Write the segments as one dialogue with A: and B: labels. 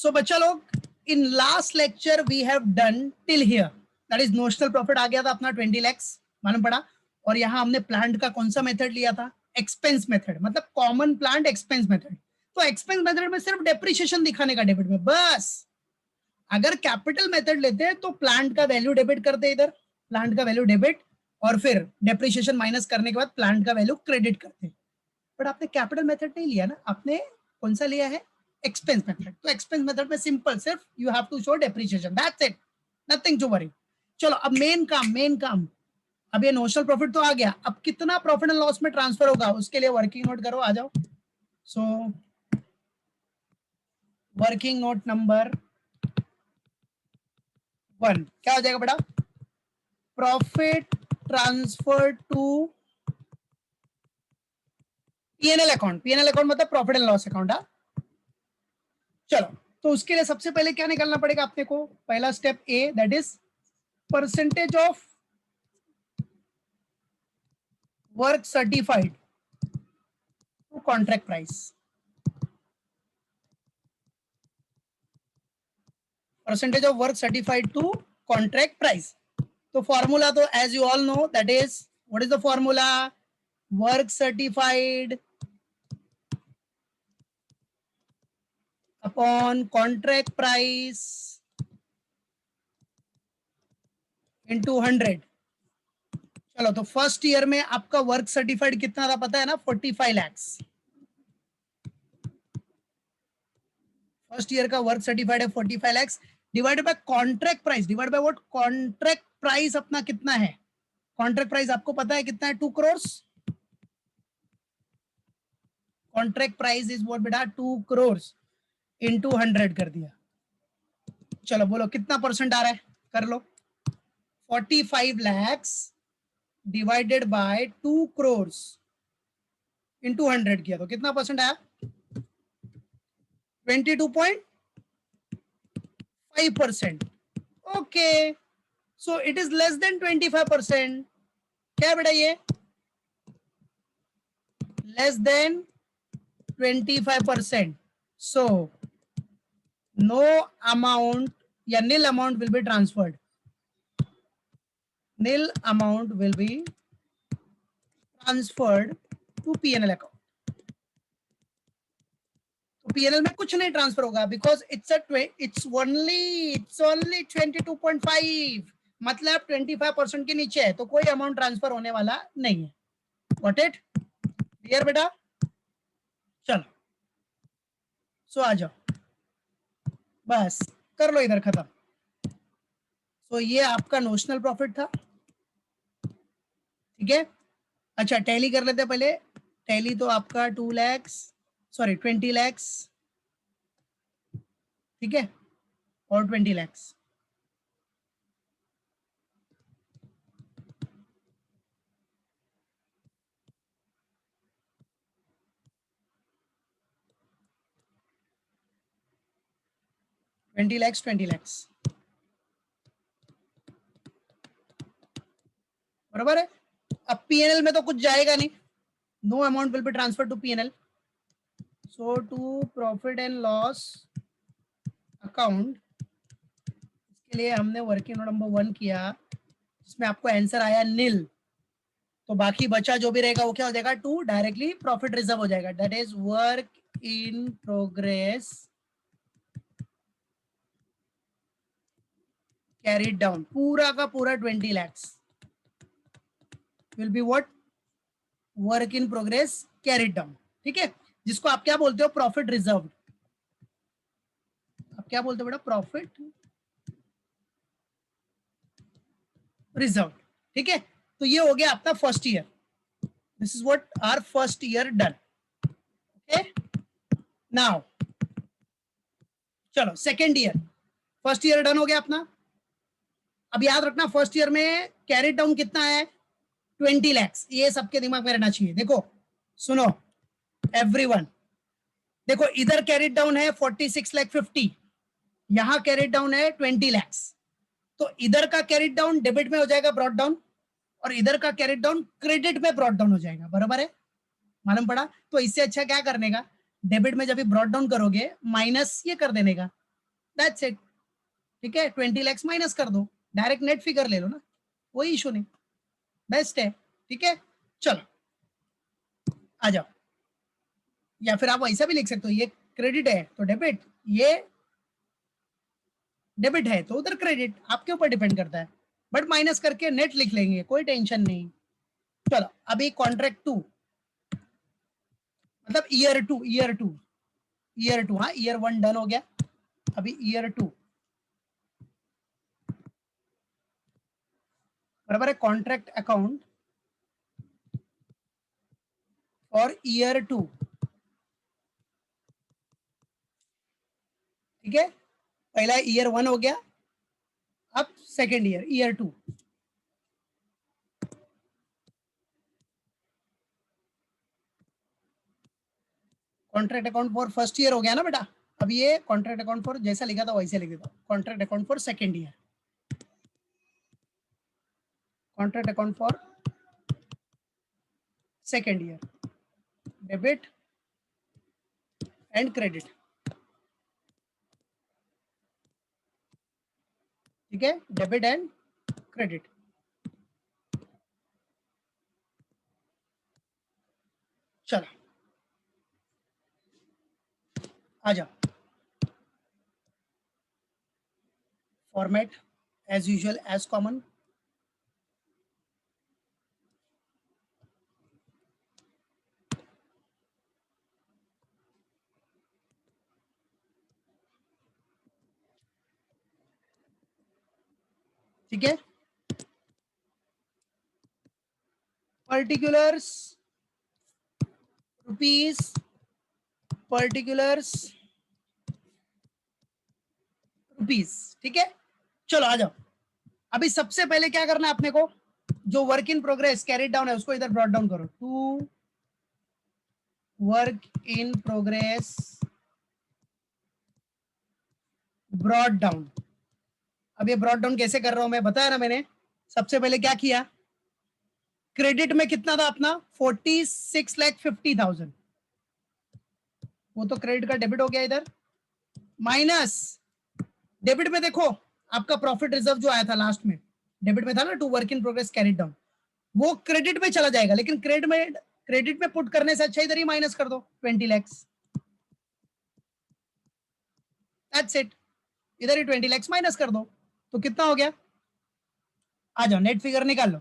A: सो बच्चा लोग, in last lecture we have done till here, that is notional profit आ गया था अपना 20 lakhs मालूम पड़ा। और यहाँ हमने प्लांट का कौन सा मेथड लिया था, एक्सपेंस मेथड, मतलब कॉमन प्लांट एक्सपेंस मेथड। तो एक्सपेंस मेथड में सिर्फ डेप्रिसिएशन दिखाने का डेबिट में बस। अगर कैपिटल मेथड लेते हैं तो प्लांट का वैल्यू डेबिट करते हैं, इधर प्लांट का वैल्यू डेबिट और फिर डेप्रिसिएशन माइनस करने के बाद प्लांट का वैल्यू क्रेडिट करते हैं। बट आपने कैपिटल मेथड नहीं लिया ना, आपने कौन सा लिया है, एक्सपेंस मेथड। तो एक्सपेंस मेथड में सिंपल सिर्फ you have to show depreciation, that's it, nothing to worry. चलो अब मेन काम। अब ये नोशनल प्रॉफिट तो आ गया, अब कितना प्रॉफिट एंड लॉस में ट्रांसफर होगा उसके लिए वर्किंग नोट करो, आ जाओ। सो वर्किंग नोट नंबर 1 क्या हो जाएगा बेटा, profit transfer to PNL account. PNL account मतलब प्रॉफिट एंड लॉस अकाउंट। चलो तो उसके लिए सबसे पहले क्या निकालना पड़ेगा अपने को, पहला step A, that is percentage of work certified to contract price. Percentage of work certified to contract price. तो फॉर्मूला तो as you all know, that is, what is the formula, work certified upon contract price into 100। चलो तो first year में आपका work certified कितना था पता है ना, 45 lakhs। फर्स्ट ईयर का वर्क सर्टिफाइड है 45 lakhs डिवाइडेड bye contract price, divide by what, contract price अपना कितना है, कॉन्ट्रैक्ट प्राइस आपको पता है कितना है, 2 crores। Contract price is what बेटा, 2 crores इनटू 100 कर दिया। चलो बोलो कितना परसेंट आ रहा है, कर लो। 45 lakhs डिवाइडेड बाय 2 crores इनटू 100 किया तो कितना परसेंट आया, 22.5%। Okay, so it is less than 25%। क्या बेटा ये, less than 25%। So no amount या nil amount will be transferred, nil amount will be transferred to PNL account। तो PNL में कुछ नहीं ट्रांसफर होगा बिकॉज it's only 22.5, मतलब 25% के नीचे है तो कोई अमाउंट ट्रांसफर होने वाला नहीं है। Got it? क्लियर बेटा? चलो सो आ जाओ, बस कर लो इधर खत्म। तो ये आपका नोशनल प्रॉफिट था, ठीक है। अच्छा टैली कर लेते हैं पहले। टैली तो आपका 2 lakhs, सॉरी 20 lakhs, ठीक है, और 20 lakhs। ट्वेंटी लैक्स बराबर है। अब पीएनएल में तो कुछ जाएगा नहीं, no amount will be transfer to PNL. So to profit and loss account, इसके लिए हमने वर्किंग नोट नंबर 1 किया जिसमें आपको आंसर आया नील। तो बाकी बचा जो भी रहेगा वो क्या हो जाएगा, टू डायरेक्टली प्रॉफिट रिजर्व हो जाएगा, that is work in progress carried down. पूरा का पूरा 20 lakhs will be what, work in progress carried down, ठीक है, जिसको आप क्या बोलते हो, प्रॉफिट रिजर्व। आप क्या बोलते हो बेटा, प्रॉफिट रिजर्व, ठीक है। तो ये हो गया आपका first year, this is what our first year done. Okay now चलो second year, first year done हो गया अपना। अब याद रखना फर्स्ट ईयर में कैरिड डाउन कितना है, 20 lakhs, ये सबके दिमाग में रहना चाहिए। देखो सुनो एवरीवन, देखो इधर कैरिड डाउन है 46,50,000, यहां कैरिड डाउन है 20 lakhs। तो इधर का कैरिड डाउन डेबिट में हो जाएगा ब्रॉट डाउन, और इधर का कैरिड डाउन क्रेडिट में ब्रॉट डाउन हो जाएगा, बराबर है, मालूम पड़ा। तो इससे अच्छा क्या करने का, डेबिट में जब भी ब्रॉट डाउन करोगे माइनस ये कर देने का, दैट्स इट। ठीक है, 20 लैक्स माइनस कर दो, डायरेक्ट नेट फिगर ले लो ना, कोई इशू नहीं, बेस्ट है। ठीक है, चलो आ जाओ। या फिर आप ऐसा भी लिख सकते हो, ये क्रेडिट है तो डेबिट, ये डेबिट है तो उधर क्रेडिट, आपके ऊपर डिपेंड करता है, बट माइनस करके नेट लिख लेंगे, कोई टेंशन नहीं। चलो अभी कॉन्ट्रैक्ट टू, मतलब ईयर टू, हाँ ईयर वन डन हो गया, अभी ईयर टू बराबर है कॉन्ट्रैक्ट अकाउंट और ईयर टू। ठीक है, पहला ईयर वन हो गया, अब second year two. Contract account for first year हो गया ना बेटा, अब ये कॉन्ट्रैक्ट अकाउंट फॉर जैसा लिखा था वैसे लिख देता, contract account for second year, contract account for second year, debit and credit. ठीक है, डेबिट एंड क्रेडिट। चलो आ जाओ, format as usual as common. ठीक है, पर्टिकुलर्स रुपीज, पर्टिकुलर्स रुपीज। ठीक है, चलो आ जाओ। अभी सबसे पहले क्या करना है अपने को, जो work in progress carried down है उसको इधर ब्रॉट डाउन करो, to work in progress brought down. अब ये ब्रॉट डाउन कैसे कर रहा हूं मैं, बताया ना मैंने। सबसे पहले क्या किया, क्रेडिट में कितना था अपना 46,50,000, वो तो क्रेडिट का डेबिट हो गया इधर, माइनस डेबिट में देखो आपका प्रॉफिट रिजर्व जो आया था लास्ट में, डेबिट में था ना to work in progress carried down, वो क्रेडिट में चला जाएगा, लेकिन क्रेडिट में पुट करने से अच्छा इधर ही माइनस कर दो 20 लैक्स, दैट्स इट, इधर ही 20 लैक्स माइनस कर दो, तो कितना हो गया, आ जाओ नेट फिगर निकाल लो,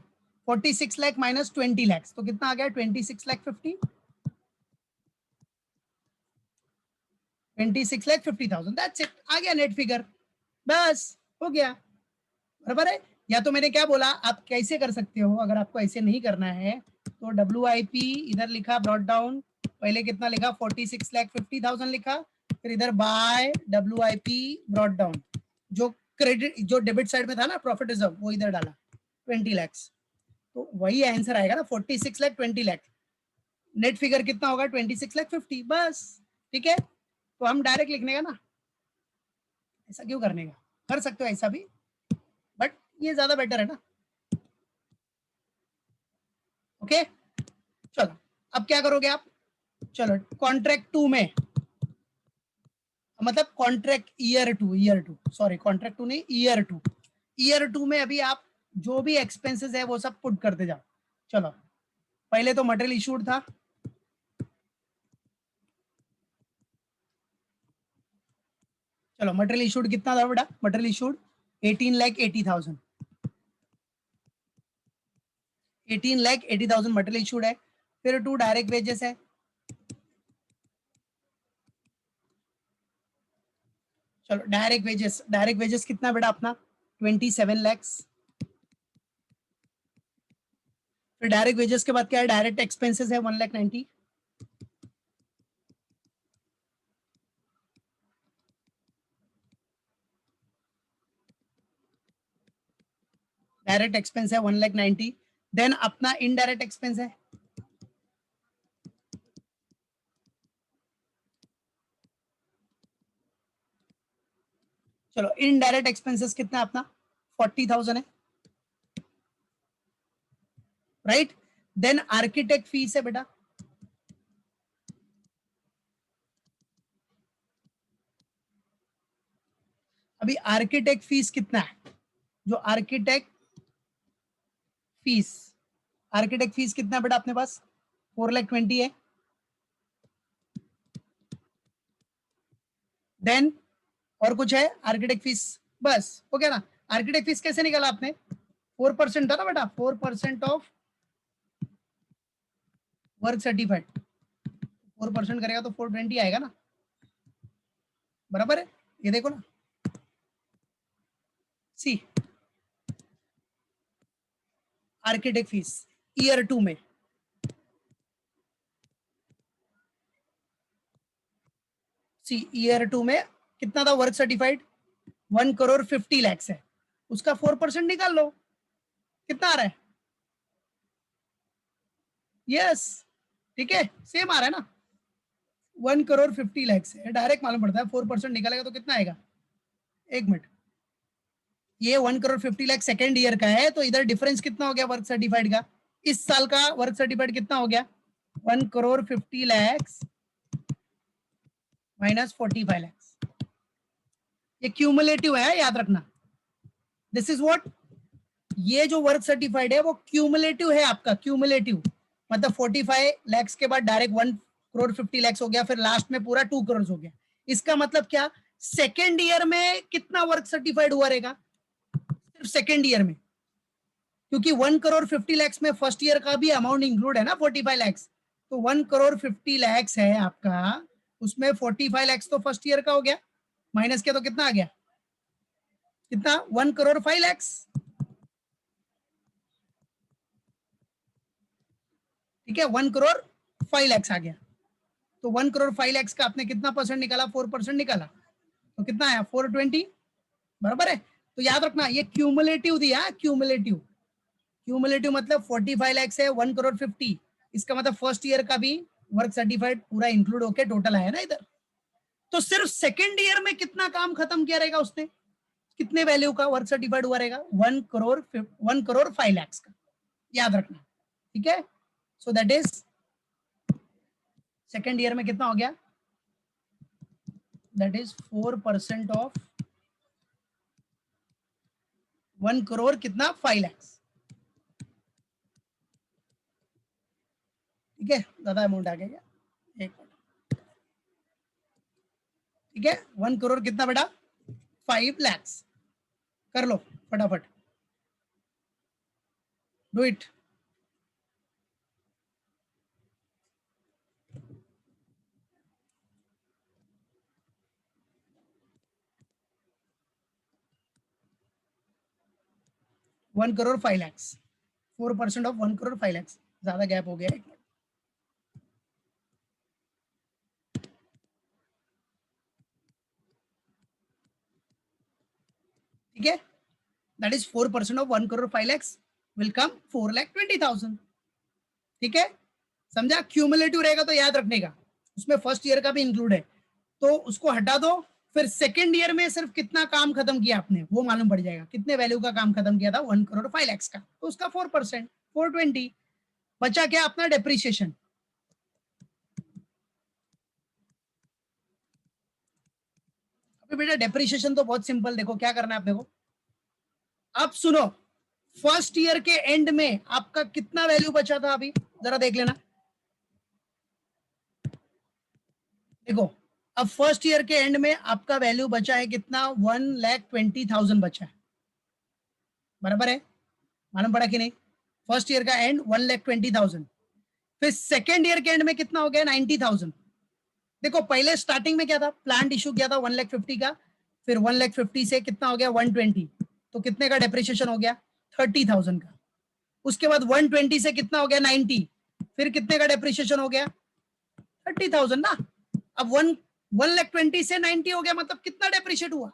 A: 46 लाख माइनस 20 लैक्स तो कितना आ गया, 26,50,000, 26,50,000, दैट्स इट, आ गया नेट फिगर, बस हो गया। बराबर है, या तो मैंने क्या बोला, आप कैसे कर सकते हो, अगर आपको ऐसे नहीं करना है तो WIP इधर लिखा ब्रॉट डाउन, पहले कितना लिखा 46,50,000 लिखा, फिर इधर बाय WIP ब्रॉट डाउन, जो क्रेडिट जो डेबिट साइड में था ना प्रॉफिट रिजर्व वो इधर डाला 20 लैक्स, तो वही आंसर आएगा ना 46 लाख 20 लाख, नेट फिगर कितना होगा 26 लाख 50, बस। ठीक है, तो हम डायरेक्ट लिखने का ना, ऐसा क्यों करने का, कर सकते हो ऐसा भी, बट ये ज्यादा बेटर है ना। ओके, चलो अब क्या करोगे आप, चलो कॉन्ट्रैक्ट टू में, मतलब contract year two sorry contract two नहीं ईयर टू में अभी आप जो भी एक्सपेंसेस है वो सब पुट करते जाओ। चलो पहले तो मटेरियल इशूड था, चलो मटेरियल इशूड कितना था बेटा, मटेरियल इशूड 18,80,000, 18,80,000 मटेरियल इशूड है। फिर टू डायरेक्ट वेजेस है, चलो डायरेक्ट वेजेस कितना बेटा अपना 27 लैक्स। फिर डायरेक्ट वेजेस के बाद क्या है, डायरेक्ट एक्सपेंसेस है 1,90,000, डायरेक्ट एक्सपेंस है 1,90,000, देन अपना इनडायरेक्ट एक्सपेंस है, चलो इनडायरेक्ट एक्सपेंसेस कितना अपना 40,000 है, राइट। देन आर्किटेक्ट फीस है बेटा, अभी आर्किटेक्ट फीस कितना है? जो आर्किटेक्ट फीस कितना है बेटा अपने पास? 4,20,000 है। देन और कुछ है आर्किटेक्ट फीस? बस हो गया ना। आर्किटेक्ट फीस कैसे निकाला आपने? 4% था ना बेटा, 4% ऑफ वर्क सर्टिफाइड। 4% करेगा तो 420 आएगा ना, बराबर है। ये देखो ना, सी आर्किटेक्ट फीस ईयर 2 में, सी ईयर 2 में कितना था वर्क सर्टिफाइड? 1,50,00,000 है। उसका 4% निकाल लो, कितना आ रहा है? यस, ठीक है, सेम आ रहा है ना, 1,50,00,000 है। डायरेक्ट मालूम पड़ता है, 4% निकालेगा तो कितना आएगा? एक मिनट, ये 1,50,00,000 सेकेंड ईयर का है, तो इधर डिफरेंस कितना हो गया वर्क सर्टिफाइड का? इस साल का वर्क सर्टिफाइड कितना हो गया? 1,50,00,000 माइनस 45,00,000। ये क्यूमुलेटिव है, याद रखना। दिस इज व्हाट, ये जो वर्क सर्टिफाइड है वो क्यूमुलेटिव है आपका, क्यूमुलेटिव मतलब 45,00,000 के बाद डायरेक्ट 1,50,00,000 हो गया, फिर लास्ट में पूरा 2 करोड़ हो गया। इसका मतलब क्या? सेकेंड ईयर में कितना वर्क सर्टिफाइड हुआ रहेगा? सिर्फ सेकेंड ईयर में, क्योंकि 1,50,00,000 में फर्स्ट ईयर का भी अमाउंट इंक्लूड है ना, 45,00,000। तो 1,50,00,000 है आपका, उसमें 45,00,000 तो फर्स्ट ईयर का हो गया, माइनस किया तो कितना आ गया? कितना? 1,05,00,000। ठीक है, 1,05,00,000 आ गया। तो 1,05,00,000 का आपने कितना परसेंट निकाला? 4% निकाला, तो कितना आया? 420, बराबर है। तो याद रखना, ये क्यूमुलेटिव दिया, क्यूमुलेटिव। क्यूमुलेटिव मतलब 45,00,000 है 1,50,00,000, इसका मतलब फर्स्ट ईयर का भी वर्क सर्टिफाइड पूरा इंक्लूड होके टोटल आया ना इधर। तो सिर्फ सेकेंड ईयर में कितना काम खत्म किया रहेगा उसने? कितने वैल्यू का वर्क सर्टिफाइड हुआ रहेगा? 1,05,00,000 का, याद रखना। ठीक है, so that is second year में कितना हो गया? दैट इज 4% ऑफ 1 करोड़ कितना? 5,00,000। ठीक है, ज्यादा अमाउंट आ गया क्या? एक मिनट, ठीक है, 1 करोड़ कितना बेटा? 5,00,000। कर लो फटाफट, do it. One crore 5,00,000, 4% of 1,05,00,000, ज्यादा गैप हो गया। ठीक है, that is 4% of 1,05,00,000 will come 4,20,000। ठीक है, समझा? क्यूमुलेटिव रहेगा तो याद रखने का, उसमें फर्स्ट ईयर का भी इंक्लूड है, तो उसको हटा दो। फिर सेकेंड ईयर में सिर्फ कितना काम खत्म किया आपने वो मालूम पड़ जाएगा, कितने वैल्यू का काम खत्म किया था? 1,05,00,000 का, तो उसका 4%, 420। बचा क्या अपना? डेप्रीशिएशन। अभी बेटा डेप्रीशिएशन तो बहुत सिंपल, देखो क्या करना है आपने को। अब सुनो, फर्स्ट ईयर के एंड में आपका कितना वैल्यू बचा था? अभी जरा देख लेना, देखो अब फर्स्ट ईयर के एंड में आपका वैल्यू बचा है कितना? 1,20,000 बचा है, बराबर है, मालूम पड़ा कि नहीं? फर्स्ट ईयर का एंड 1,20,000, फिर सेकेंड ईयर के एंड में कितना हो गया? 90,000। देखो पहले स्टार्टिंग में क्या था? प्लांट इशू किया था 1,50,000 का, फिर 1,50,000 से कितना हो गया? 120, तो कितने का डेप्रिसिएशन हो गया? 30,000 का। उसके बाद 120 से कितना हो गया? 90, फिर कितने का डेप्रिसिएशन हो गया? 30,000 ना। अब 1,20,000 से 90 हो गया, मतलब कितना डेप्रिशिएट हुआ?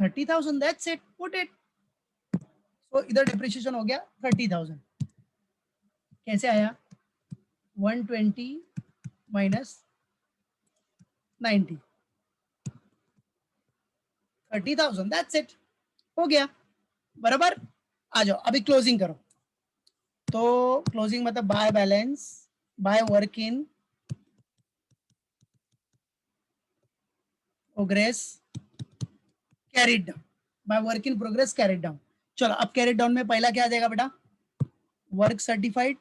A: 30,000। That's it, put it. तो इधर डेप्रिसिएशन हो गया 30,000। कैसे आया? 120 माइनस 90, 30,000। दैट्स इट, हो गया, बराबर। आ जाओ अभी क्लोजिंग करो। तो क्लोजिंग मतलब by balance, by work in progress, carried down, by work in progress carried down. चलो अब कैरिड डाउन में पहला क्या आ जाएगा बेटा, वर्क सर्टिफाइड।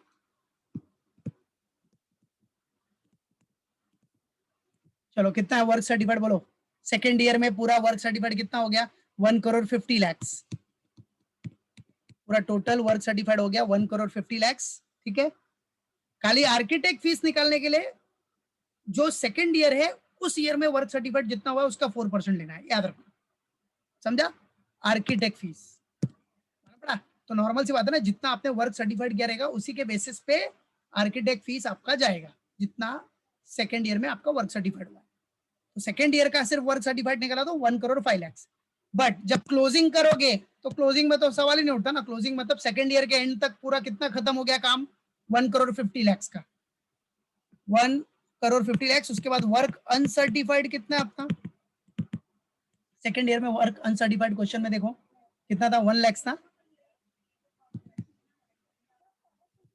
A: चलो कितना है वर्क सर्टिफाइड बोलो, सेकेंड ईयर में पूरा वर्क सर्टिफाइड कितना हो गया, 1,50,00,000, पूरा टोटल वर्क सर्टिफाइड हो गया 1,50,00,000। ठीक है, खाली आर्किटेक्ट फीस निकालने के लिए जो सेकेंड ईयर है उस ईयर में वर्क सर्टिफाइड जितना हुआ उसका 4% लेना है, याद रखना, समझा। आर्किटेक्ट फीस पड़ा, तो नॉर्मल सी बात है ना, जितना आपने वर्क सर्टिफाइड किया रहेगा उसी के बेसिस पे आर्किटेक्ट फीस आपका जाएगा, जितना सेकेंड ईयर में आपका वर्क सर्टिफाइड हुआ। तो सेकेंड ईयर का सिर्फ वर्क सर्टिफाइड निकला तो 1,05,00,000। बट जब क्लोजिंग करोगे तो क्लोजिंग में तो सवाल ही नहीं उठता ना, क्लोजिंग मतलब सेकेंड ईयर के एंड तक पूरा कितना खत्म हो गया काम, 1,50,00,000 का, 1,50,00,000। उसके बाद वर्क अनसर्टिफाइड कितना अपना, सेकेंड ईयर में वर्क अनसर्टिफाइड क्वेश्चन में देखो कितना था, 1,00,000 था,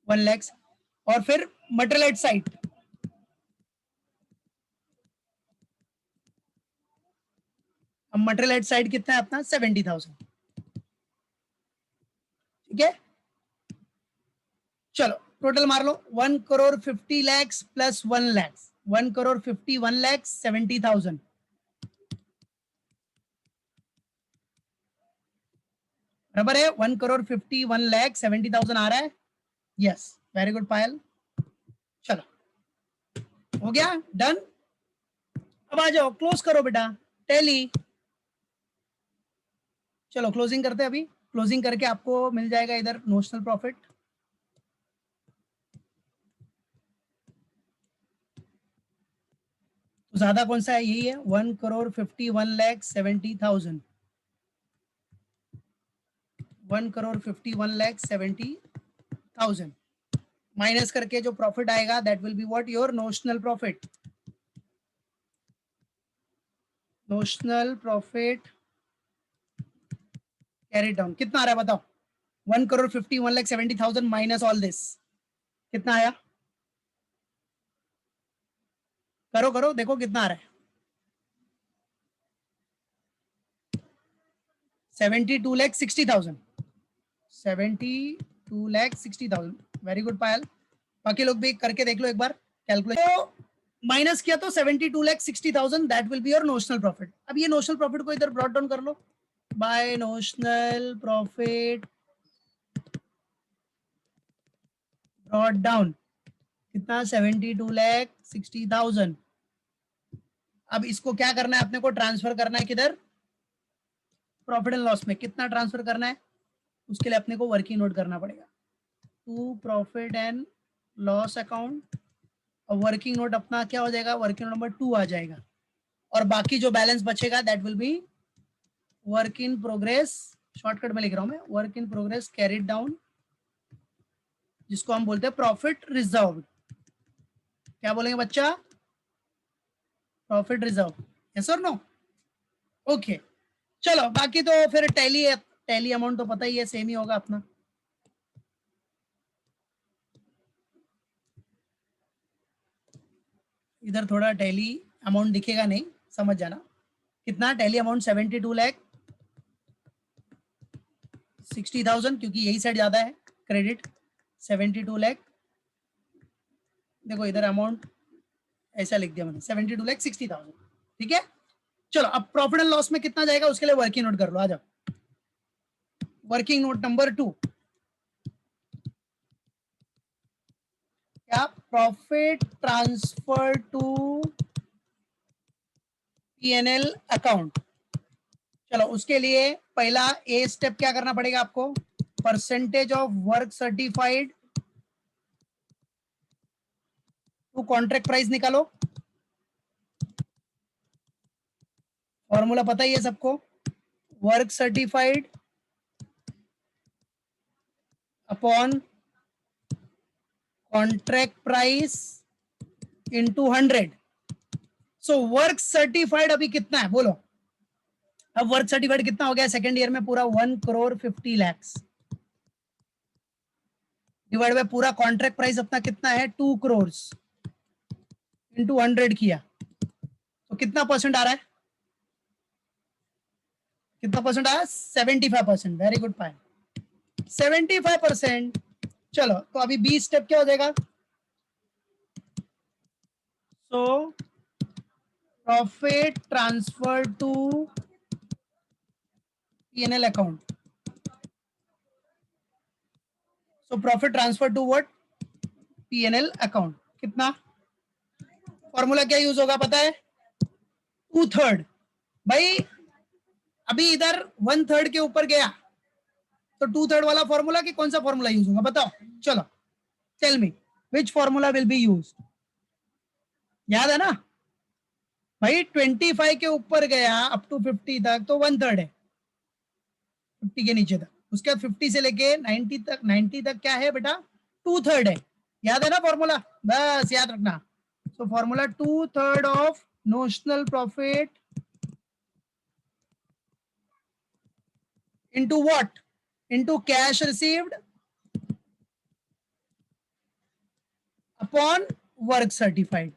A: 1,00,000। और फिर मटेरियल एट साइट, अब मटेरियल एट साइड कितना है अपना, 70,000। ठीक है, चलो टोटल मार लो, 1,50,00,000 प्लस 1,00,000, 1,51,00,000 70,000। बराबर है, 1,51,00,000 70,000 आ रहा है। यस, वेरी गुड पायल। चलो हो गया, डन। अब आ जाओ क्लोज करो बेटा, टैली। चलो क्लोजिंग करते हैं, अभी क्लोजिंग करके आपको मिल जाएगा इधर नोशनल प्रॉफिट। तो ज्यादा कौन सा है, यही है, 1,51,70,000, 1,51,70,000 माइनस करके जो प्रॉफिट आएगा that will be what, your notional profit. Notional profit carry down कितना आ रहा है बताओ, 1,51,70,000 माइनस ऑल दिस, कितना आया, करो करो देखो कितना आ रहा है, 72,60,000, 72,60,000। वेरी गुड पायल, बाकी लोग भी करके देख लो एक बार कैलकुलेशन। तो माइनस किया तो 72,60,000 that will be your notional profit. अब ये नोशनल प्रॉफिट को इधर ब्रॉट डाउन कर लो, by notional profit brought down कितना, 72,60,000। अब इसको क्या करना है अपने को, ट्रांसफर करना है किधर, प्रॉफिट एंड लॉस में। कितना ट्रांसफर करना है, उसके लिए अपने को वर्किंग नोट करना पड़ेगा, to profit and loss account. और वर्किंग नोट अपना क्या हो जाएगा, वर्किंग नोट नंबर 2 आ जाएगा, और बाकी जो बैलेंस बचेगा that will B work in progress, shortcut में लिख रहा हूं मैं, work in progress carried down, जिसको हम बोलते हैं प्रॉफिट रिजर्व। क्या बोलेंगे बच्चा, प्रॉफिट रिजर्व, यस और नो, ओके। चलो बाकी तो फिर टैली है, टैली अमाउंट तो पता ही है, सेम ही होगा अपना। इधर थोड़ा टैली अमाउंट दिखेगा नहीं, समझ जाना। कितना टैली अमाउंट, 72,60,000, क्योंकि यही साइड ज्यादा है क्रेडिट, 72,00,000। देखो इधर अमाउंट ऐसा लिख दिया मैंने, 72,60,000। ठीक है, चलो अब प्रॉफिट एंड लॉस में कितना जाएगा उसके लिए वर्किंग नोट कर लो, आ जाओ। वर्किंग नोट नंबर 2 क्या, profit transfer to PNL account. चलो उसके लिए पहला ए स्टेप क्या करना पड़ेगा आपको, percentage of work certified to contract price निकालो। फॉर्मूला पता ही है सबको, work certified upon contract price into 100। So work certified अभी कितना है बोलो, अब वर्क सर्टिफाइड कितना हो गया सेकेंड ईयर में पूरा, 1,50,00,000 डिवाइड बाय पूरा कॉन्ट्रैक्ट प्राइस अपना कितना है, 2 करोड़ इंटू 100 किया तो कितना परसेंट आ रहा है, कितना परसेंट आया? 75%। Very good Payal, 75%। चलो तो अभी बी स्टेप क्या हो जाएगा? So profit transfer to P&L account. So profit transfer to what? P&L account. कितना? फॉर्मूला क्या यूज होगा पता है? 2/3। भाई अभी इधर 1/3 के ऊपर गया तो 2/3 वाला फॉर्मूला कि कौन सा फॉर्मूला यूज होगा बताओ? चलो tell me which formula will be use. याद है ना भाई? 25 के ऊपर गया अप टू 50 तक तो 1/3 है, 50 के नीचे तक। उसके बाद 50 से लेके 90 तक, 90 तक क्या है बेटा? 2/3 है। याद है ना फॉर्मूला? बस याद रखना। So formula 2/3 of notional profit into what? Into cash received upon work certified।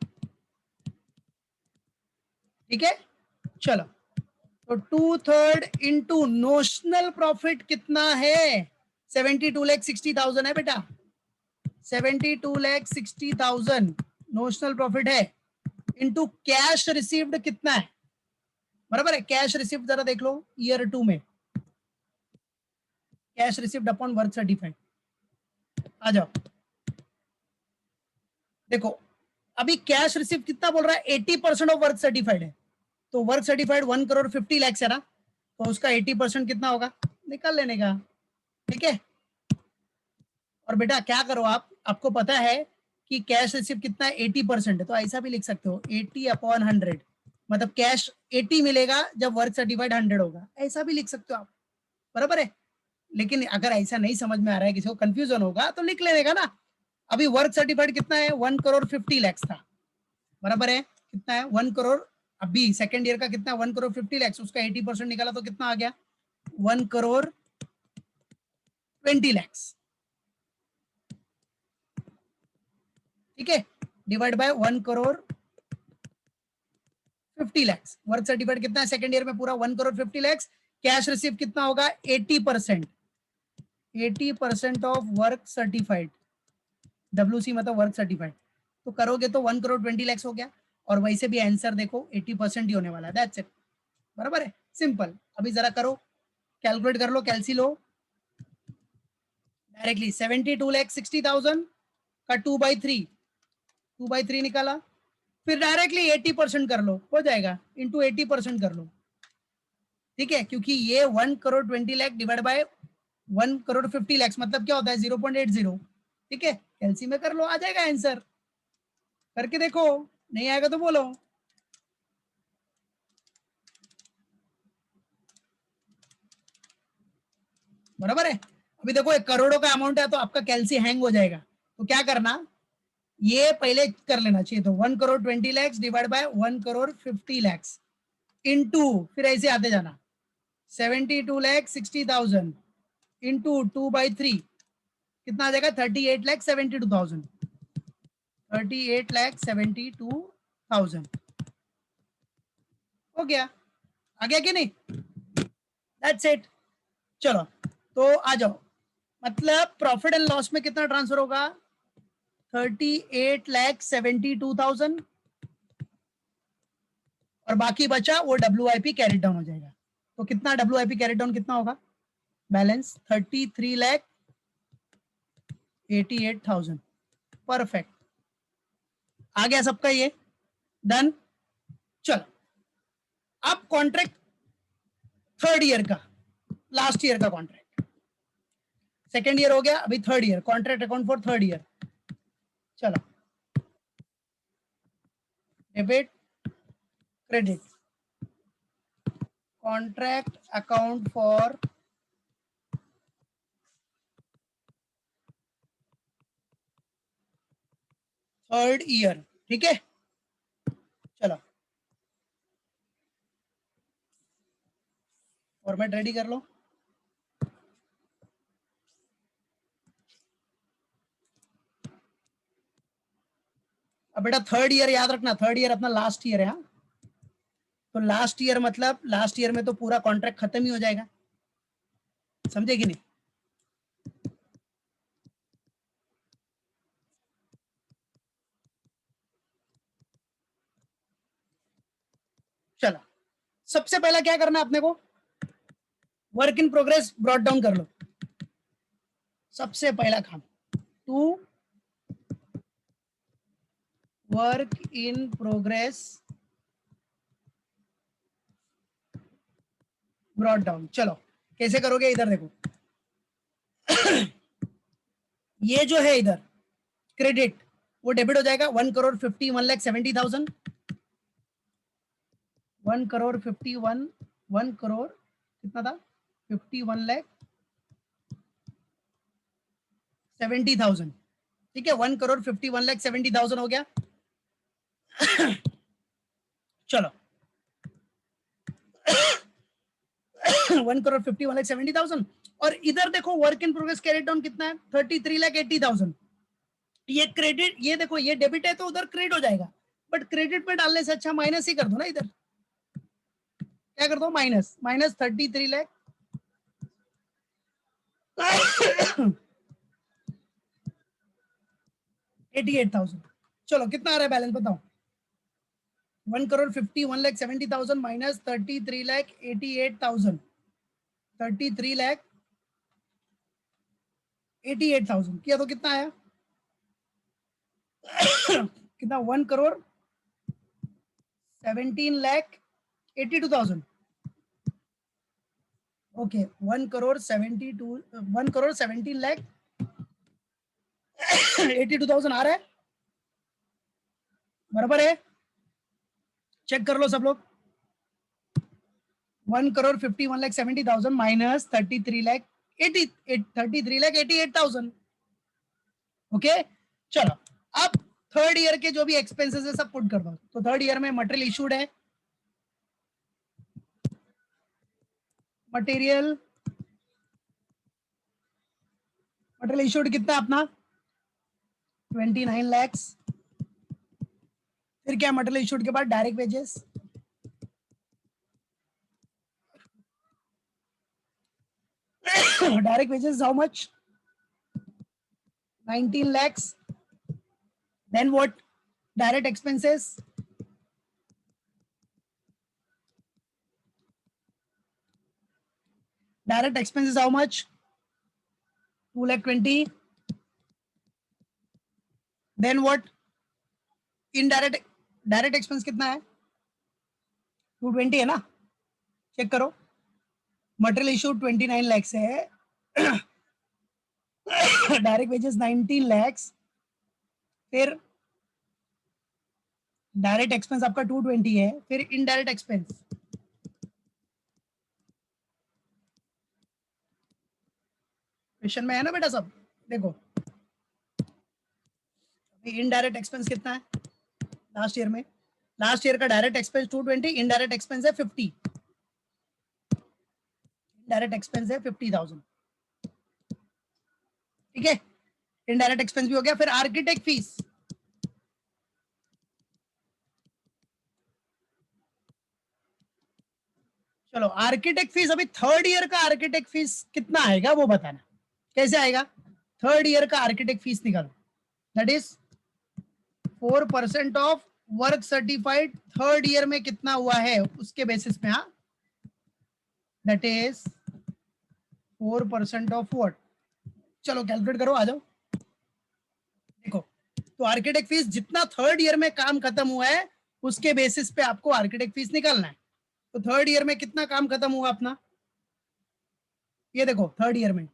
A: ठीक है, चलो तो 2/3 इंटू नोशनल प्रॉफिट कितना है? 72,60,000 है बेटा, 72,60,000 नोशनल प्रॉफिट है। इंटू कैश रिसीव्ड कितना है? बराबर है। कैश रिसीव्ड जरा देख लो ईयर 2 में, cash received upon work certified. आ जाओ देखो, अभी कैश रिसीव कितना बोल रहा है? 80% ऑफ वर्क सर्टिफाइड है। तो वर्क सर्टिफाइड 1,50,00,000 है ना, तो उसका 80% कितना होगा? निकाल लेने का। ठीक है, और बेटा क्या करो आप, आपको पता है कि कैश रिसीव कितना है? 80% है, तो ऐसा भी लिख सकते हो 80/100। मतलब कैश 80 मिलेगा जब वर्क सर्टिफाइड 100 होगा, ऐसा भी लिख सकते हो आप। बराबर है। लेकिन अगर ऐसा नहीं समझ में आ रहा है, किसी को कंफ्यूजन होगा तो लिख लेने का ना। अभी वर्क सर्टिफाइड कितना है? 1,50,00,000 था। बराबर है। कितना है? 1 करोड़। अभी सेकेंड ईयर का कितना? 1,50,00,000। उसका 80% निकाला तो कितना आ गया? 1,20,00,000। ठीक है, डिवाइड बाय 1,50,00,000। वर्क सर्टिफाइड कितना है सेकेंड ईयर में? पूरा 1,50,00,000। कैश रिसीव कितना होगा? 80%। 80% ऑफ वर्क सर्टिफाइड, WC मतलब वर्क सर्टिफाइड। तो करोगे तो 1,20,00,000 हो गया। और वैसे भी आंसर देखो 80% ही होने वाला है। That's it. बराबर है, सिंपल। अभी जरा करो, कैलकुलेट कर लो, कैलसी लो डायरेक्टली। 72,60,000 का 2/3 निकाला, फिर डायरेक्टली 80% कर लो, हो जाएगा। इंटू 80% कर लो। ठीक है, क्योंकि ये 1,20,00,000 डिवाइड बाय 1,50,00,000 मतलब क्या होता है? 0.80। ठीक है, कैलसी में कर लो, आ जाएगा आंसर। करके देखो, नहीं आएगा तो बोलो। बराबर है। अभी देखो एक करोड़ों का अमाउंट है तो आपका कैलसी हैंग हो जाएगा। तो क्या करना, ये पहले कर लेना चाहिए। तो 1,20,00,000 डिवाइड बाय 1,50,00,000 इंटू, फिर ऐसे आते जाना 72,60,000 इंटू 2/3 कितना आ जाएगा? 38,72,000। 38,72,000 हो गया। आ गया कि नहीं? That's it. चलो तो आ जाओ, मतलब प्रॉफिट एंड लॉस में कितना ट्रांसफर होगा? 38,72,000 और बाकी बचा वो WIP कैरी डाउन हो जाएगा। तो कितना WIP कैरी डाउन कितना होगा? बैलेंस 33,88,000। परफेक्ट, आ गया सबका ये। डन। चलो अब कॉन्ट्रैक्ट थर्ड ईयर का, लास्ट ईयर का कॉन्ट्रैक्ट। सेकेंड ईयर हो गया, अभी third year. Contract account for third year. चलो debit credit, contract account for third year. ठीक है, चलो फॉर्मेट रेडी कर लो। अब बेटा थर्ड ईयर याद रखना, थर्ड ईयर अपना लास्ट ईयर है। हाँ, तो लास्ट ईयर मतलब लास्ट ईयर में तो पूरा कॉन्ट्रैक्ट खत्म ही हो जाएगा, समझे कि नहीं? चलो, सबसे पहला क्या करना है अपने को, work in progress brought down कर लो। सबसे पहला काम, to work in progress brought down. चलो कैसे करोगे, इधर देखो ये जो है इधर क्रेडिट, वो डेबिट हो जाएगा 1,51,70,000, 1 करोड़ कितना था, 51,70,000, ठीक है, 1,51,70,000 हो गया। चलो 1,51,70,000, और इधर देखो work in progress carried down कितना है, 33,80,000। ये क्रेडिट, ये देखो ये डेबिट है तो उधर क्रेडिट हो जाएगा, बट क्रेडिट पे डालने से अच्छा माइनस ही कर दो ना, इधर क्या कर दो, माइनस, माइनस 33,88,000। चलो कितना आ रहा है बैलेंस बताओ, 1,51,70,000 माइनस 33,88,000, 33,88,000 किया तो कितना आया कितना, 1,17,82,000। ओके 1,17,82,000 आ रहा है, बराबर है, चेक कर लो सब लोग। 1,51,70,000 माइनस 33,88,000। ओके चलो, अब थर्ड ईयर के जो भी एक्सपेंसेस है सब पुट कर दो। तो थर्ड ईयर में मटेरियल इशूड है, मटेरियल इशूड कितना अपना 29 lakhs। फिर क्या मटेरियल इशूड के बाद direct wages, direct wages how much 19 lakhs। Then what, direct expenses, direct expenses how much 2,20,000। then what, indirect, direct expense कितना है 220 है ना, चेक करो, मटेरियल इशू 29 lakhs है, डायरेक्ट वेजेस 19 lakhs, फिर डायरेक्ट एक्सपेंस आपका 220 है, फिर इनडायरेक्ट एक्सपेंस, क्वेश्चन में है ना बेटा सब, देखो इनडायरेक्ट एक्सपेंस कितना है लास्ट ईयर में, लास्ट ईयर का डायरेक्ट एक्सपेंस 220, इनडायरेक्ट एक्सपेंस है 50, डायरेक्ट एक्सपेंस है 50,000, ठीक है, इनडायरेक्ट एक्सपेंस भी हो गया। फिर आर्किटेक्ट फीस, चलो आर्किटेक्ट फीस, अभी थर्ड ईयर का आर्किटेक्ट फीस कितना आएगा वो बताना, कैसे आएगा, थर्ड ईयर का आर्किटेक्ट फीस निकालो, that is 4% of work certified third year में कितना हुआ है उसके बेसिस पे, हाँ दैट इज 4% ऑफ व्हाट, चलो कैलकुलेट करो, आ जाओ देखो। तो आर्किटेक्ट फीस जितना थर्ड ईयर में काम खत्म हुआ है उसके बेसिस पे आपको आर्किटेक्ट फीस निकालना है। तो थर्ड ईयर में कितना काम खत्म हुआ अपना, ये देखो थर्ड ईयर में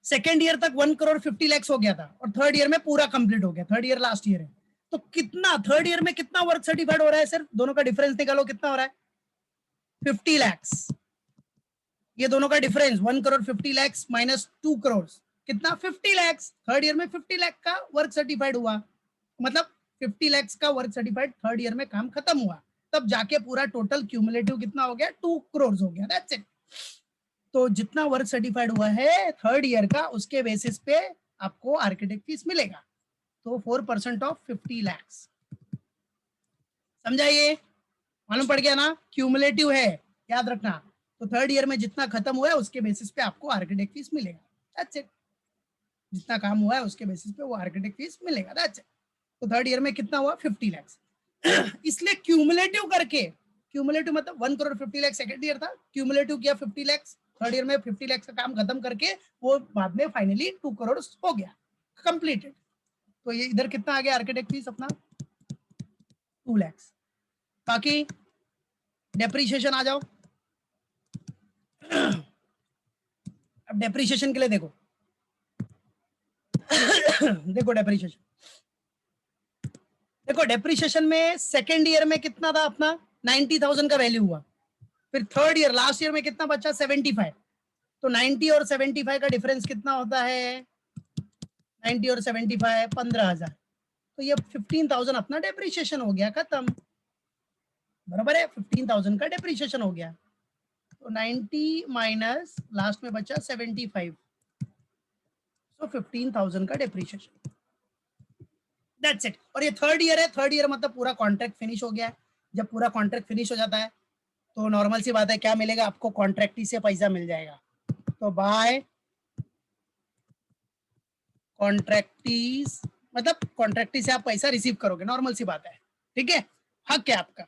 A: सेकेंड ईयर तक 1,50,00,000 हो गया था और थर्ड ईयर में पूरा कंप्लीट हो गया, थर्ड ईयर लास्ट ईयर है, तो कितना थर्ड ईयर में कितना वर्क सर्टिफाइड हो रहा है, सिर्फ दोनों का डिफरेंस निकालो कितना हो रहा है 50 lakhs, ये दोनों का डिफरेंस 1,50,00,000 माइनस 2 करोड़ कितना 50 lakhs, थर्ड ईयर में 50 लाख का वर्क सर्टिफाइड हुआ, मतलब 50 lakhs का वर्क सर्टिफाइड थर्ड ईयर में काम खत्म हुआ, तब जाके पूरा टोटल क्यूमुलेटिव कितना हो गया 2 करोड़ हो गया, दैट्स इट। तो जितना वर्क सर्टिफाइड हुआ है थर्ड ईयर का उसके बेसिस पे आपको आर्किटेक्ट फीस मिलेगा, तो 4% ऑफ 50 lakhs, समझा ये। मालूम पड़ गया ना, क्यूमुलेटिव है, याद रखना। तो थर्ड ईयर में जितना खत्म हुआ है उसके बेसिस पे आपको आर्किटेक्ट फीस मिलेगा, दैट्स इट। जितना काम हुआ है उसके बेसिस पे वो आर्किटेक्ट फीस मिलेगा, दैट्स इट। तो थर्ड ईयर में कितना हुआ, 50 लाख। इसलिए क्यूमुलेटिव करके, क्यूमुलेटिव मतलब 1 करोड़ 50 लाख सेकंड ईयर था, क्यूमुलेटिव किया 50 लाख, थर्ड ईयर में 50 लाख का काम खत्म करके वो बाद में फाइनली 2 करोड़ हो गया, कंप्लीटेड। तो ये इधर कितना आ गया आर्किटेक्ट फीस अपना, 2 लाख। बाकी डेप्रीशिएशन आ जाओ। अब डेप्रीशिएशन के लिए देखो देखो डेप्रीशिएशन, देखो डेप्रीशिएशन में सेकेंड ईयर में कितना था अपना, 90,000 का वैल्यू हुआ। फिर थर्ड ईयर लास्ट ईयर में कितना बचा, 75। तो 90 और 75 का डिफरेंस कितना होता है, 90 और 75 15,000। तो ये 15,000 अपना डेप्रीशिएशन हो गया, खत्म। बराबर है, 15,000 का डेप्रीशिएशन हो गया। तो 90 माइनस लास्ट में बचा 75, तो 15,000 का डेप्रीशिएशन, दैट्स इट। और ये थर्ड ईयर है, थर्ड ईयर मतलब पूरा कॉन्ट्रैक्ट फिनिश हो गया है। जब पूरा कॉन्ट्रैक्ट फिनिश हो जाता है तो नॉर्मल सी बात है, क्या मिलेगा आपको, कॉन्ट्रैक्टी से पैसा मिल जाएगा। तो बाय कॉन्ट्रैक्टीज मतलब कॉन्ट्रैक्टी से आप पैसा रिसीव करोगे, नॉर्मल सी बात है, ठीक है, हक है आपका।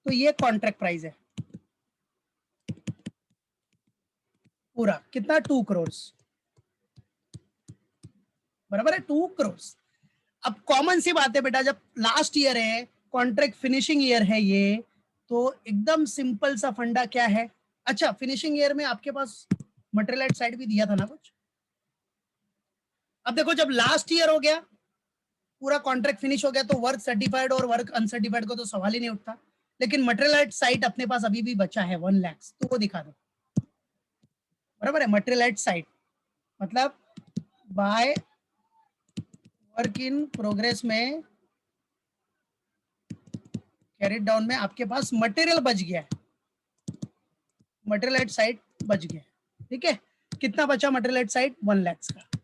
A: तो ये कॉन्ट्रैक्ट प्राइस है पूरा, कितना, 2 करोड़, बराबर है, 2 करोड़। अब कॉमन सी बात है बेटा, जब लास्ट ईयर है, कॉन्ट्रैक्ट फिनिशिंग ईयर है ये, तो एकदम सिंपल सा फंडा क्या है। अच्छा, फिनिशिंग ईयर में आपके पास मटेरियल साइड भी दिया था ना कुछ। अब देखो जब लास्ट ईयर हो गया, पूरा कॉन्ट्रैक्ट फिनिश हो गया, तो वर्क सर्टिफाइड और वर्क अनसर्टिफाइड को तो सवाल ही नहीं उठता। लेकिन मटेरियल साइट अपने पास अभी भी बचा है 1 लाख, तो वो दिखा दो। बराबर है, मटेरियल साइट मतलब बाय वर्क इन प्रोग्रेस में कैरिड डाउन में आपके पास मटेरियल बच गया है, मटेरियल साइट बच गया, ठीक है। कितना बचा मटेरियल साइट, 1 लाख का,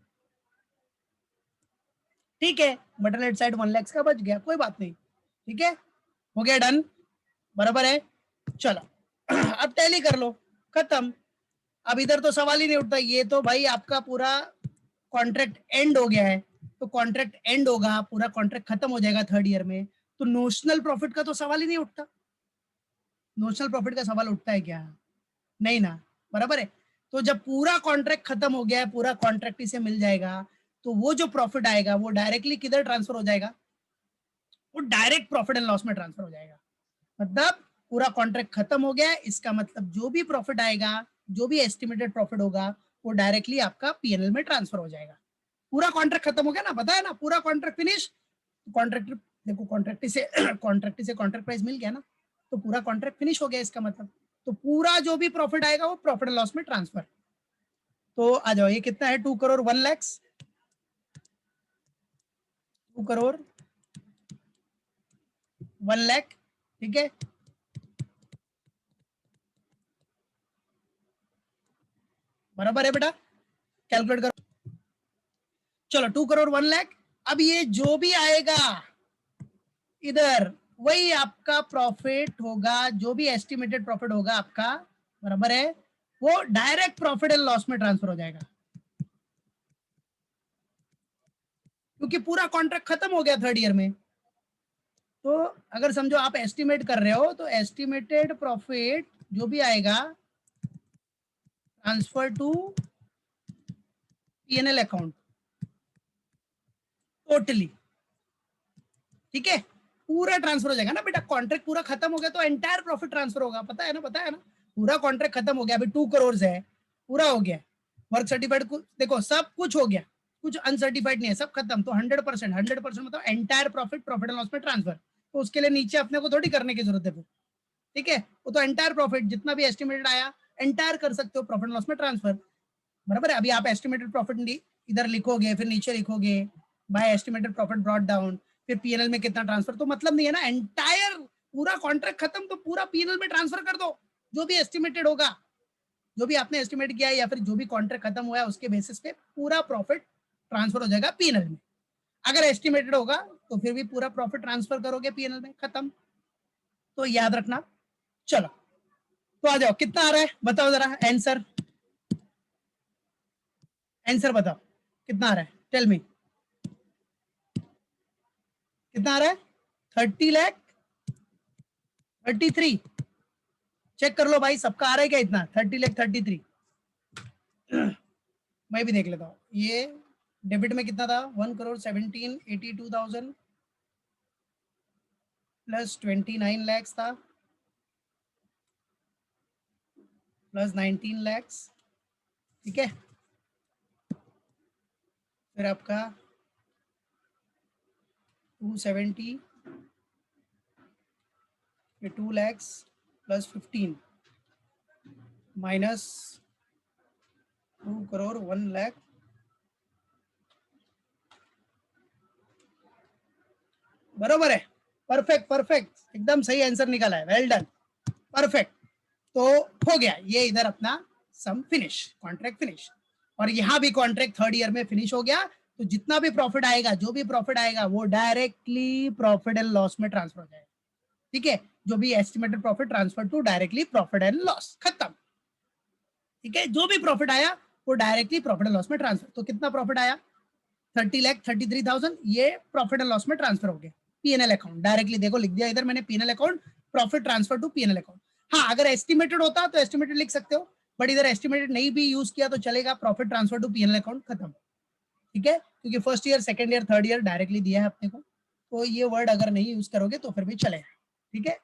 A: ठीक है। मटेरियल साइड 1 लाख का बच गया, कोई बात नहीं, ठीक है, हो गया डन, बराबर है। चलो अब टैली कर लो, खत्म। अब इधर तो सवाल ही नहीं उठता, ये तो भाई आपका पूरा कॉन्ट्रैक्ट एंड हो गया है। तो कॉन्ट्रैक्ट एंड होगा, पूरा कॉन्ट्रैक्ट खत्म हो जाएगा थर्ड ईयर में, तो नोशनल प्रॉफिट का तो सवाल ही नहीं उठता। नोशनल प्रॉफिट का सवाल उठता है क्या, नहीं ना, बराबर है। तो जब पूरा कॉन्ट्रैक्ट खत्म हो गया है, पूरा कॉन्ट्रैक्ट इसे मिल जाएगा, तो वो जो प्रॉफिट आएगा वो डायरेक्टली किधर ट्रांसफर हो जाएगा, वो डायरेक्ट प्रॉफिट एंड लॉस में ट्रांसफर हो जाएगा। मतलब पूरा कॉन्ट्रैक्ट खत्म हो गया है, इसका मतलब जो भी प्रॉफिट आएगा, जो भी एस्टिमेटेड प्रॉफिट होगा, वो डायरेक्टली आपका पीएनएल में ट्रांसफर हो जाएगा। पूरा कॉन्ट्रैक्ट खत्म हो गया ना, पता है ना, पूरा कॉन्ट्रैक्ट फिनिश। कॉन्ट्रैक्ट देखो, कॉन्ट्रैक्ट से कॉन्ट्रैक्ट प्राइस मिल गया ना, तो पूरा कॉन्ट्रैक्ट फिनिश हो गया इसका मतलब। तो पूरा जो भी प्रॉफिट आएगा वो प्रॉफिट एंड लॉस में ट्रांसफर। तो आ जाओ, ये कितना है, 2 करोड़ 1 लाख, 2 करोड़ 1 लाख, ठीक है। बराबर है बेटा, कैलकुलेट करो। चलो 2 करोड़ 1 लाख। अब ये जो भी आएगा इधर, वही आपका प्रॉफिट होगा, जो भी एस्टिमेटेड प्रॉफिट होगा आपका, बराबर है, वो डायरेक्ट प्रॉफिट एंड लॉस में ट्रांसफर हो जाएगा, क्योंकि पूरा कॉन्ट्रैक्ट खत्म हो गया थर्ड ईयर में। तो अगर समझो आप एस्टिमेट कर रहे हो, तो एस्टिमेटेड प्रॉफिट जो भी आएगा, transfer to PNL account totally, ठीक है, पूरा ट्रांसफर हो जाएगा ना बेटा। कॉन्ट्रैक्ट पूरा खत्म हो गया तो एंटायर प्रॉफिट ट्रांसफर होगा, पता है ना, पता है ना। पूरा कॉन्ट्रैक्ट खत्म हो गया, अभी 2 करोड़ है, पूरा हो गया। वर्क सर्टिफाइड देखो सब कुछ हो गया, कुछ अनसर्टिफाइड नहीं है, सब खत्म। तो 100% 100% मतलब entire profit profit and loss में ट्रांसफर। तो उसके लिए नीचे अपने को थोड़ी करने की जरूरत है, ठीक है। वो तो एंटायर प्रॉफिट जितना भी एस्टिमेटेड आया, एंटायर कर सकते हो प्रॉफिट लॉस में ट्रांसफर, बराबर है। अभी आप एस्टिमेटेड प्रॉफिट इधर लिखोगे, फिर नीचे लिखोगे by estimated profit brought down, फिर पीएनएल में कितना ट्रांसफर, तो मतलब नहीं है ना। एंटायर पूरा कॉन्ट्रैक्ट खत्म, तो पूरा पीएनएल में ट्रांसफर कर दो, जो भी एस्टिमेटेड होगा, जो भी आपने एस्टिमेट किया है, या फिर जो भी कॉन्ट्रैक्ट खत्म हुआ है उसके बेसिस पे पूरा प्रॉफिट ट्रांसफर हो जाएगा पीएनएल में। अगर एस्टिमेटेड होगा तो फिर भी पूरा प्रॉफिट ट्रांसफर करोगे पीएनएल में, खत्म। तो याद रखना। चलो तो आ जाओ, कितना आ रहा है बताओ जरा, आंसर आंसर बताओ कितना आ रहा है, टेल मी कितना आ रहा है, 30 लाख 33, चेक कर लो भाई सबका आ रहा है क्या इतना, 30 लाख 33। मैं भी देख लेता हूँ, ये डेबिट में कितना था, 1,17,82,000 प्लस 29 लैक्स था प्लस 19 लैक्स, ठीक है। फिर आपका 270 ये 2 लैक्स प्लस 15 माइनस 2 करोड़ 1 लाख, बरोबर है, परफेक्ट परफेक्ट एकदम सही आंसर निकाला है, वेल डन, परफेक्ट। तो हो गया ये इधर अपना सम फिनिश, कॉन्ट्रैक्ट फिनिश, और यहाँ भी कॉन्ट्रैक्ट थर्ड ईयर में फिनिश हो गया। तो जितना भी प्रॉफिट आएगा, जो भी प्रॉफिट आएगा वो डायरेक्टली प्रॉफिट एंड लॉस में ट्रांसफर हो जाएगा, ठीक है। जो भी estimated profit transfer to directly profit and loss, खत्म, ठीक है। जो भी प्रॉफिट आया वो डायरेक्टली प्रॉफिट एंड लॉस में ट्रांसफर। तो कितना प्रॉफिट आया, 30,33,000, ये प्रॉफिट एंड लॉस में ट्रांसफर हो गया पीएनएल अकाउंट डायरेक्टली, देखो लिख दिया इधर मैंने PNL account, profit transfer to PNL account. हाँ अगर एस्टिमेटेड होता तो एस्टिमेटेड लिख सकते हो, बट इधर एस्टिमेटेड नहीं भी यूज किया तो चलेगा, profit transfer to PNL account, खत्म, ठीक है। क्योंकि first year second year third year directly दिया है अपने को, तो ये वर्ड अगर नहीं यूज करोगे तो फिर भी चलेगा, ठीक है।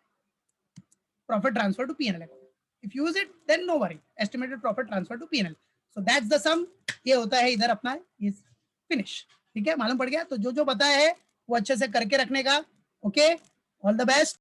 A: Profit transfer to PNL account, if use it then no worry, estimated profit transfer to PNL, so that's the sum. ये होता है इधर अपना इज फिनिश, ठीक है, मालूम पड़ गया। तो जो जो बताया है वो अच्छे से करके रखने का, ओके, ऑल द बेस्ट।